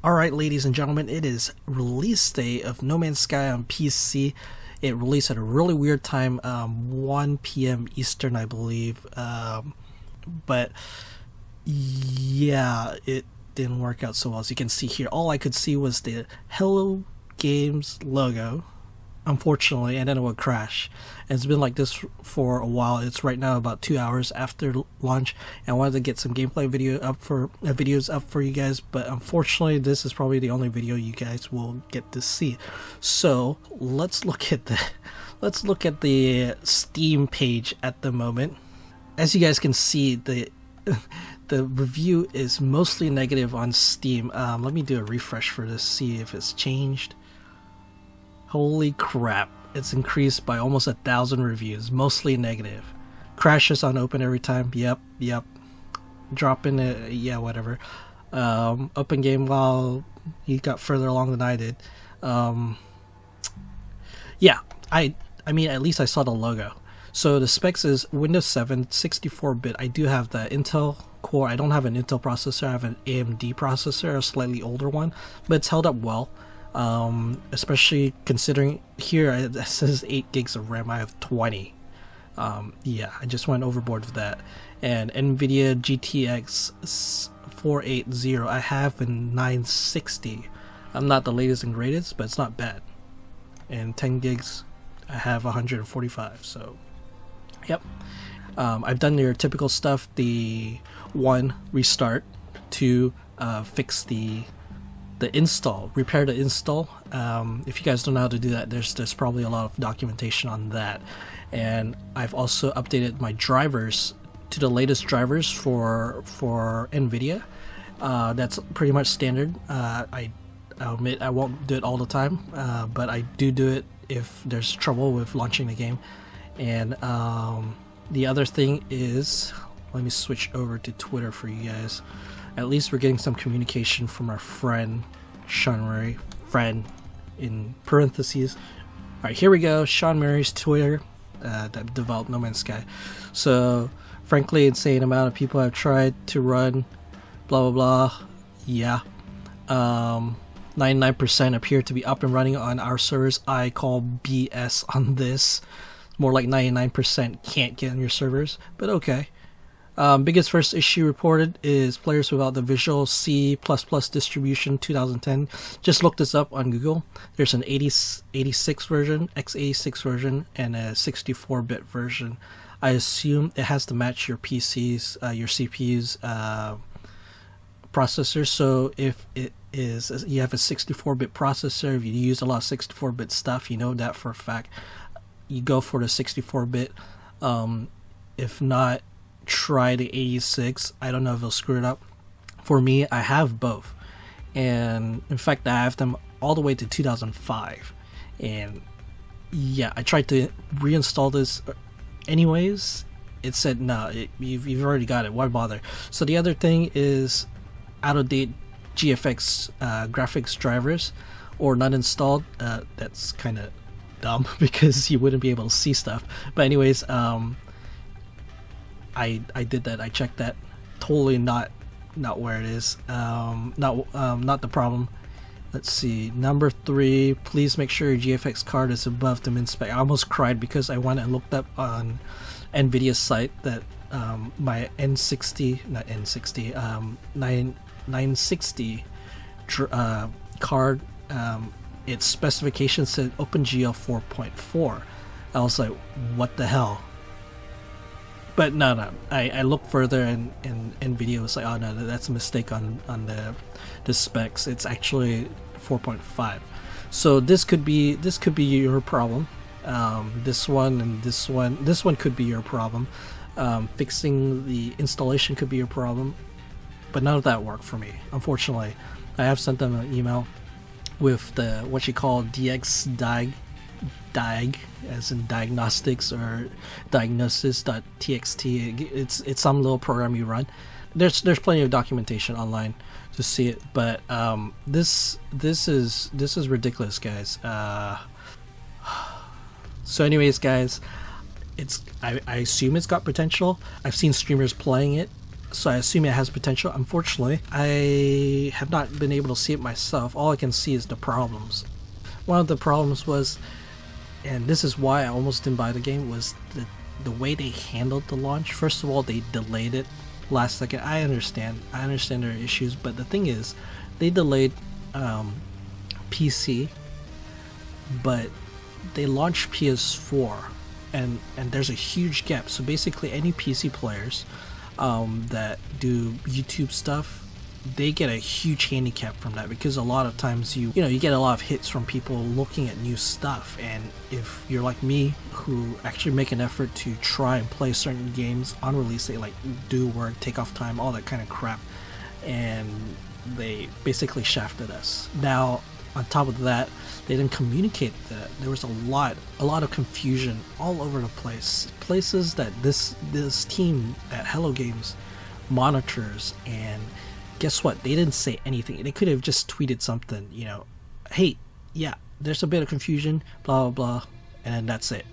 Alright, ladies and gentlemen, it is release day of No Man's Sky on PC. It released at a really weird time, 1 p.m. Eastern, I believe. But yeah, it didn't work out so well. As you can see here, all I could see was the Hello Games logo, unfortunately, and then it would crash. And it's been like this for a while. It's right now about 2 hours after launch, and I wanted to get some gameplay videos up for you guys, but unfortunately this is probably the only video you guys will get to see. So let's look at the Steam page at the moment. As you guys can see, the review is mostly negative on Steam. Let me do a refresh for this, see if it's changed. Holy crap, it's increased by almost 1,000 reviews, mostly negative. Crashes on open every time, yep. Dropping it, yeah, whatever. Open game while he got further along than I did. Yeah, I mean, at least I saw the logo. So the specs is Windows 7, 64-bit. I do have the Intel Core. I don't have an Intel processor, I have an AMD processor, a slightly older one, but it's held up well. Especially considering here it says 8 gigs of RAM, I have 20. Yeah, I just went overboard with that. And NVIDIA GTX 480 I have in 960. I'm not the latest and greatest, but it's not bad. And 10 gigs I have 145, so yep. I've done your typical stuff, the 1, restart, 2, fix the install, repair the install. If you guys don't know how to do that, there's probably a lot of documentation on that. And I've also updated my drivers to the latest drivers for NVIDIA. That's pretty much standard. I admit I won't do it all the time, but I do it if there's trouble with launching the game. And the other thing is, let me switch over to Twitter for you guys. At least we're getting some communication from our friend Sean Murray, friend in parentheses. Alright, here we go. Sean Murray's Twitter that developed No Man's Sky. So, frankly, insane amount of people have tried to run blah blah blah. Yeah. 99% appear to be up and running on our servers. I call BS on this. More like 99% can't get on your servers, but okay. Biggest first issue reported is players without the Visual C++ distribution 2010. Just look this up on Google. There's an 86 version, x86 version, and a 64-bit version. I assume it has to match your PC's, your CPU's processor. So if it is, you have a 64-bit processor, if you use a lot of 64-bit stuff, you know that for a fact. You go for the 64-bit. If not, try the 86. I don't know if it'll screw it up. For me, I have both, and in fact I have them all the way to 2005. And yeah, I tried to reinstall this anyways. It said no, you've already got it, why bother? So the other thing is out-of-date GFX graphics drivers, or not installed. That's kind of dumb because you wouldn't be able to see stuff, but anyways, I did that. I checked that. Totally not where it is. Not the problem. Let's see. Number 3. Please make sure your GFX card is above the min spec. I almost cried because I went and looked up on NVIDIA's site that my960 card, its specification said OpenGL 4.4. I was like, what the hell? But no. I looked further, and NVIDIA was like, oh no, that's a mistake on the specs. It's actually 4.5. So this could be your problem. This one could be your problem. Fixing the installation could be your problem. But none of that worked for me, unfortunately. I have sent them an email with the what you call Dudddddde, as in diagnostics, or diagnosis.txt. It's some little program you run. There's plenty of documentation online to see it, but this is ridiculous, guys. So anyways, guys, I assume it's got potential. I've seen streamers playing it, so I assume it has potential. Unfortunately, I have not been able to see it myself. All I can see is the problems. One of the problems was, and this is why I almost didn't buy the game, was the way they handled the launch. First of all, they delayed it last second. I understand there are issues, but the thing is, they delayed PC, but they launched PS4, and there's a huge gap. So basically, any PC players that do YouTube stuff, they get a huge handicap from that, because a lot of times you get a lot of hits from people looking at new stuff. And if you're like me, who actually make an effort to try and play certain games on release day, like do work, take off time, all that kind of crap, and they basically shafted us. Now on top of that, they didn't communicate that. There was a lot of confusion all over the place, places that this team at Hello Games monitors. And guess what? They didn't say anything. They could have just tweeted something, hey, yeah, there's a bit of confusion, blah blah blah, and that's it.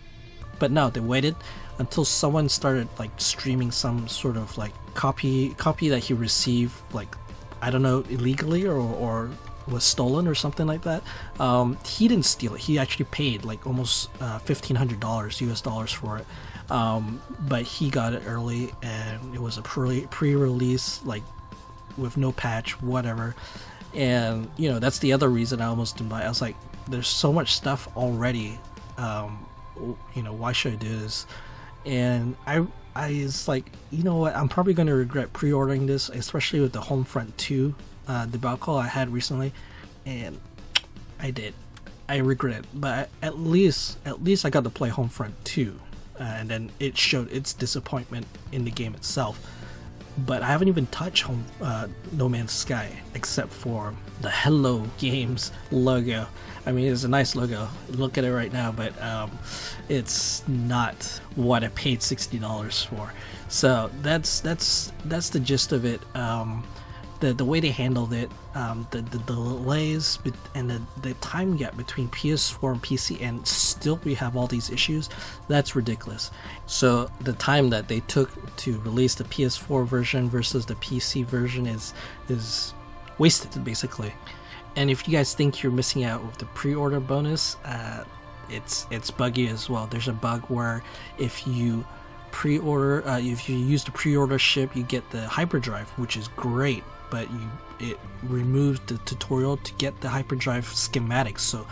But no, they waited until someone started like streaming some sort of like copy that he received, like, I don't know, illegally or was stolen or something like that. He didn't steal it. He actually paid like almost $1,500 US dollars for it. But he got it early, and it was a pre-release, like with no patch, whatever. And that's the other reason I almost didn't buy it. I was like, there's so much stuff already. Why should I do this? And I was like, you know what? I'm probably going to regret pre-ordering this, especially with the Homefront 2 debacle I had recently, and I did. I regret it, but at least I got to play Homefront 2, and then it showed its disappointment in the game itself. But I haven't even touched No Man's Sky, except for the Hello Games logo. I mean, it's a nice logo. Look at it right now, but it's not what I paid $60 for. So that's the gist of it. The way they handled it, the delays, and the time gap between PS4 and PC, and still we have all these issues, that's ridiculous. So the time that they took to release the PS4 version versus the PC version is wasted, basically. And if you guys think you're missing out with the pre-order bonus, it's buggy as well. There's a bug where if you pre-order, if you use the pre-order ship, you get the hyperdrive, which is great, but it removes the tutorial to get the hyperdrive schematics. So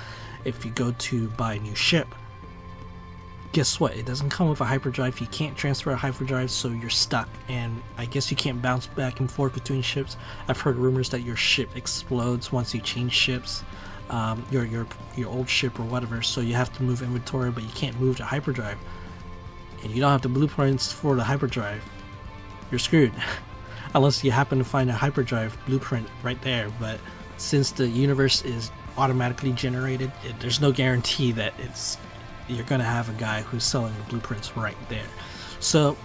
if you go to buy a new ship, guess what? It doesn't come with a hyperdrive. You can't transfer a hyperdrive, so you're stuck. And I guess you can't bounce back and forth between ships. I've heard rumors that your ship explodes once you change ships, your old ship or whatever. So you have to move inventory, but you can't move the hyperdrive. And you don't have the blueprints for the hyperdrive. You're screwed. Unless you happen to find a hyperdrive blueprint right there. But since the universe is automatically generated, there's no guarantee that you're gonna have a guy who's selling the blueprints right there. So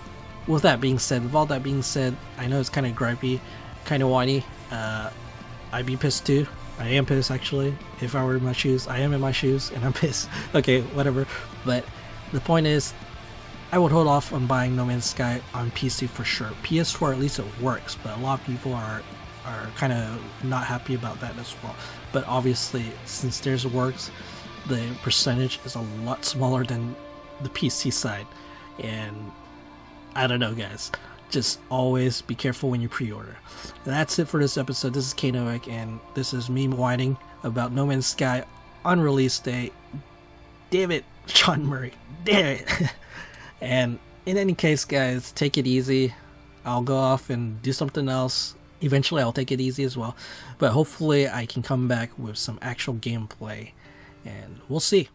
with all that being said, I know it's kind of gripey, kind of whiny. I'd be pissed too. I am pissed, actually. If I were in my shoes, I am in my shoes and I'm pissed. Okay, whatever. But the point is, I would hold off on buying No Man's Sky on PC for sure. PS4, at least it works, but a lot of people are kind of not happy about that as well. But obviously, since theirs works, the percentage is a lot smaller than the PC side. And I don't know, guys. Just always be careful when you pre-order. That's it for this episode. This is Kanoic, and this is me whining about No Man's Sky on release day. Damn it, Sean Murray. Damn it. And in any case, guys, take it easy. I'll go off and do something else. Eventually, I'll take it easy as well. But hopefully, I can come back with some actual gameplay. And we'll see.